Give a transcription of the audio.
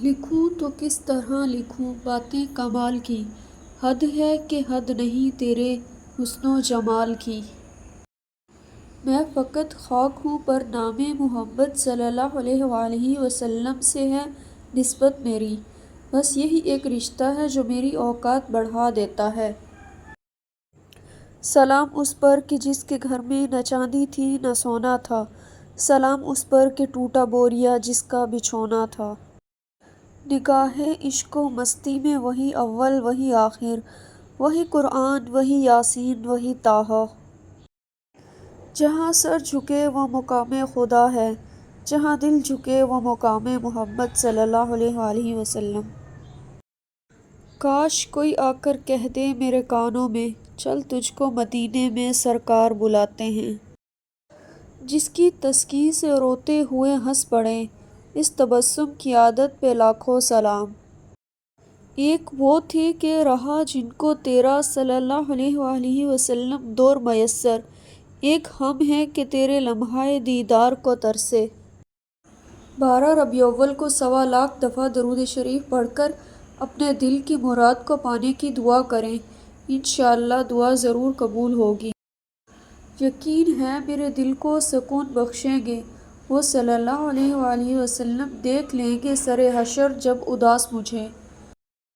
لکھوں تو کس طرح لکھوں باتیں کمال کی، حد ہے کہ حد نہیں تیرے حسن و جمال کی۔ میں فقط خاک ہوں پر نام محمد صلی اللہ علیہ وآلہ وسلم سے ہے نسبت میری، بس یہی ایک رشتہ ہے جو میری اوقات بڑھا دیتا ہے۔ سلام اس پر کہ جس کے گھر میں نہ چاندی تھی نہ سونا تھا، سلام اس پر کہ ٹوٹا بوریا جس کا بچھونا تھا۔ نگاہ عشق و مستی میں وہی اول وہی آخر، وہی قرآن وہی یاسین وہی طٰہٰ۔ جہاں سر جھکے وہ مقام خدا ہے، جہاں دل جھکے وہ مقام محمد صلی اللہ علیہ وآلہ وسلم۔ کاش کوئی آ کر کہہ دے میرے کانوں میں، چل تجھ کو مدینے میں سرکار بلاتے ہیں۔ جس کی تسکین سے روتے ہوئے ہنس پڑیں، اس تبسم کی عادت پہ لاکھوں سلام۔ ایک وہ تھے کہ رہا جن کو تیرا صلی اللہ علیہ وآلہ وسلم دور میسر، ایک ہم ہیں کہ تیرے لمحۂ دیدار کو ترسے۔ 12 ربیع الاول کو 1.25 لاکھ دفعہ درود شریف پڑھ کر اپنے دل کی مراد کو پانے کی دعا کریں، انشاءاللہ دعا ضرور قبول ہوگی۔ یقین ہے میرے دل کو سکون بخشیں گے وہ صلی اللہ علیہ وآلہ وسلم، دیکھ لیں گے سرِ حشر جب اداس مجھے۔